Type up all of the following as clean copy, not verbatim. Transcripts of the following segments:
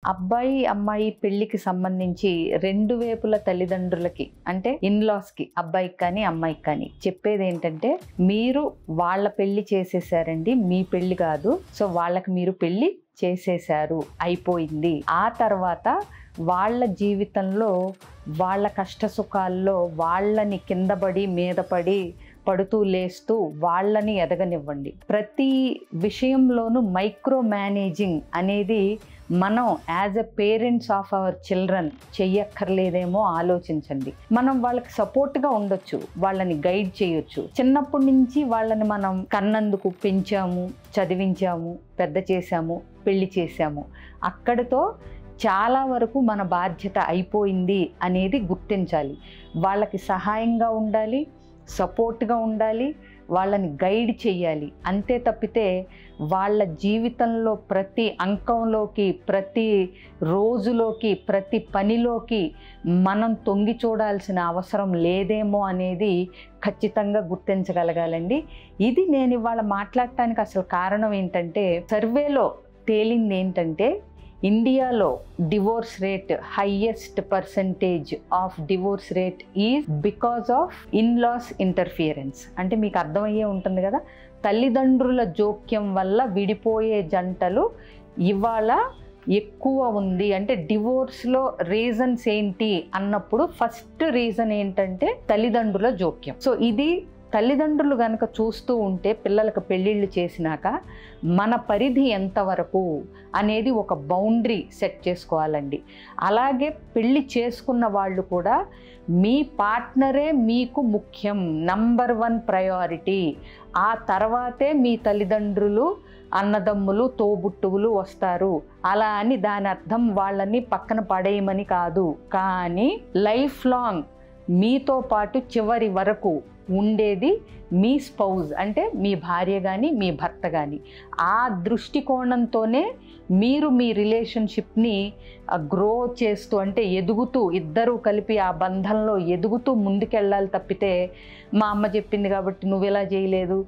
అబ్బాయి, అమ్మాయి పెళ్ళికి సంబంధించి 2 వైపుల తల్లిదండ్రులకి అంటే ఇన్‌లాస్‌కి అబ్బాయికి కానీ, అమ్మాయికి కానీ చెప్పేదేంటంటే, మీరు వాళ్ళ పెళ్లి చేసేసారండి. మీ పెళ్లి కాదు. సో, వాళ్ళకి మీరు పెళ్లి చేసేసారు. అయిపోయింది. ఆ తర్వాత వాళ్ళ జీవితంలో వాళ్ళ కష్ట సుఖాల్లో వాళ్ళని కింద పడి, మీద పడి, పడుతూ లేస్తూ వాళ్ళని ఎదగనివ్వండి. ప్రతి విషయంలోనూ మైక్రో మేనేజింగ్ అనేది మనం as a parents of our children చెయ్యక్కర్లేదేమో ఆలోచించండి. మనం వాళ్ళకి సపోర్ట్గా ఉండొచ్చు, వాళ్ళని గైడ్ చేయొచ్చు. చిన్నప్పటి నుంచి వాళ్ళని మనం కన్నందుకు పెంచాము, చదివించాము, పెద్ద చేశాము, పెళ్లి చేశాము. అక్కడితో చాలా వరకు మన బాధ్యత అయిపోయింది అనేది గుర్తించాలి. వాళ్ళకి సహాయంగా ఉండాలి, సపోర్ట్గా ఉండాలి, వాళ్ళని గైడ్ చేయాలి. అంతే తప్పితే వాళ్ళ జీవితంలో ప్రతి అంకంలోకి, ప్రతి రోజులోకి, ప్రతి పనిలోకి మనం తొంగి చూడాల్సిన అవసరం లేదేమో అనేది ఖచ్చితంగా గుర్తించగలగాలండి. ఇది నేను ఇవాళ మాట్లాడటానికి అసలు కారణం ఏంటంటే, సర్వేలో తేలింది ఏంటంటే, ఇండియాలో divorce rate highest percentage of divorce rate is because of in laws interference. అంటే మీకు అర్థమయ్యే ఉంటుంది కదా, తల్లిదండ్రుల జోక్యం వల్ల విడిపోయే జంటలు ఇవాళ ఎక్కువ ఉంది. అంటే డివోర్స్లో రీజన్స్ ఏంటి అన్నప్పుడు ఫస్ట్ రీజన్ ఏంటంటే తల్లిదండ్రుల జోక్యం. సో ఇది తల్లిదండ్రులు కనుక చూస్తూ ఉంటే పిల్లలకు పెళ్ళిళ్ళు చేసినాక మన పరిధి ఎంతవరకు అనేది ఒక బౌండరీ సెట్ చేసుకోవాలండి. అలాగే పెళ్ళి చేసుకున్న వాళ్ళు కూడా మీ పార్ట్నరే మీకు ముఖ్యం, నంబర్ 1 ప్రయారిటీ. ఆ తర్వాతే మీ తల్లిదండ్రులు, అన్నదమ్ములు, తోబుట్టువులు వస్తారు. అలా అని దాని అర్థం వాళ్ళని పక్కన పడేయమని కాదు. కానీ లైఫ్ లాంగ్ మీతో పాటు చివరి వరకు ఉండేది మీ స్పౌజ్, అంటే మీ భార్య కానీ, మీ భర్త కానీ. ఆ దృష్టికోణంతోనే మీరు మీ రిలేషన్షిప్ని గ్రో చేస్తూ, అంటే ఎదుగుతూ, ఇద్దరూ కలిపి ఆ బంధంలో ఎదుగుతూ ముందుకెళ్ళాలి తప్పితే, మా అమ్మ చెప్పింది కాబట్టి నువ్వు ఇలా చేయలేదు,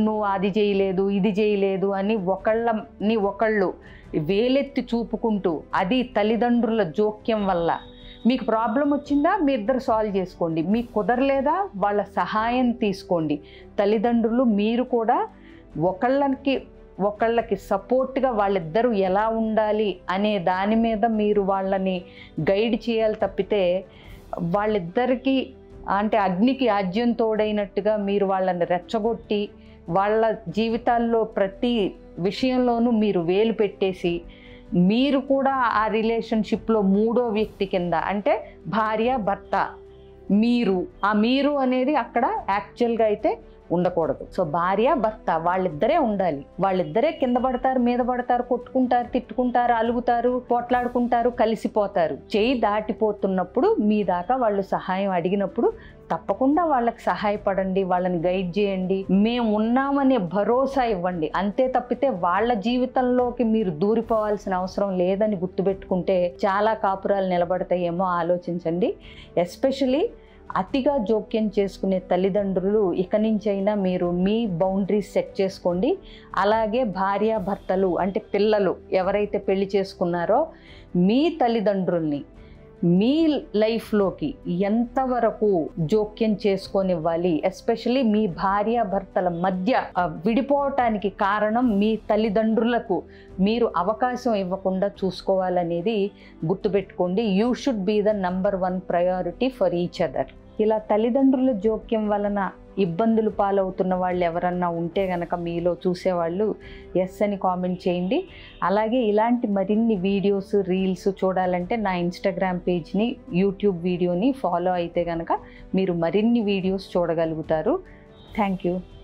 నువ్వు అది చేయలేదు, ఇది చేయలేదు అని ఒకళ్ళని ఒకళ్ళు వేలెత్తి చూపుకుంటూ, అది తల్లిదండ్రుల జోక్యం వల్ల మీకు ప్రాబ్లం వచ్చిందా, మీ ఇద్దరు సాల్వ్ చేసుకోండి. మీకు కుదరలేదా, వాళ్ళ సహాయం తీసుకోండి. తల్లిదండ్రులు మీరు కూడా ఒకళ్ళకి సపోర్ట్గా వాళ్ళిద్దరూ ఎలా ఉండాలి అనే దాని మీద మీరు వాళ్ళని గైడ్ చేయాలి తప్పితే, వాళ్ళిద్దరికీ అంటే అగ్నికి ఆజ్యం తోడైనట్టుగా మీరు వాళ్ళని రెచ్చగొట్టి వాళ్ళ జీవితాల్లో ప్రతి విషయంలోనూ మీరు వేలు పెట్టేసి మీరు కూడా ఆ రిలేషన్షిప్లో మూడో వ్యక్తి కింద, అంటే భార్య, భర్త, మీరు అనేది అక్కడ యాక్చువల్గా అయితే ఉండకూడదు. సో భార్య, భర్త వాళ్ళిద్దరే ఉండాలి. వాళ్ళిద్దరే కింద పడతారు, మీద పడతారు, కొట్టుకుంటారు, తిట్టుకుంటారు, అలుగుతారు, పోట్లాడుకుంటారు, కలిసిపోతారు. చేయి దాటిపోతున్నప్పుడు మీ దాకా వాళ్ళు సహాయం అడిగినప్పుడు తప్పకుండా వాళ్ళకి సహాయపడండి, వాళ్ళని గైడ్ చేయండి, మేము ఉన్నామనే భరోసా ఇవ్వండి. అంతే తప్పితే వాళ్ళ జీవితంలోకి మీరు దూరిపోవాల్సిన అవసరం లేదని గుర్తుపెట్టుకుంటే చాలా కాపురాలు నిలబడతాయేమో ఆలోచించండి. ఎస్పెషలీ అతిగా జోక్యం చేసుకునే తల్లిదండ్రులు ఇక నుంచైనా మీరు మీ బౌండరీస్ సెట్ చేసుకోండి. అలాగే భార్యాభర్తలు అంటే పిల్లలు ఎవరైతే పెళ్లి చేసుకున్నారో మీ తల్లిదండ్రుల్ని మీ లైఫ్లోకి ఎంతవరకు జోక్యం చేసుకొనివ్వాలి, ఎస్పెషలీ మీ భార్యాభర్తల మధ్య విడిపోవటానికి కారణం మీ తల్లిదండ్రులకు మీరు అవకాశం ఇవ్వకుండా చూసుకోవాలనేది గుర్తుపెట్టుకోండి. You should be the number 1 priority for each other. ఇలా తల్లిదండ్రుల జోక్యం వలన ఇబ్బందులు పాలవుతున్న వాళ్ళు ఎవరన్నా ఉంటే గనక మీలో చూసేవాళ్ళు ఎస్ అని కామెంట్ చేయండి. అలాగే ఇలాంటి మరిన్ని వీడియోస్, రీల్స్ చూడాలంటే నా ఇన్స్టాగ్రామ్ పేజ్ని, యూట్యూబ్ వీడియోని ఫాలో అయితే కనుక మీరు మరిన్ని వీడియోస్ చూడగలుగుతారు. Thank you.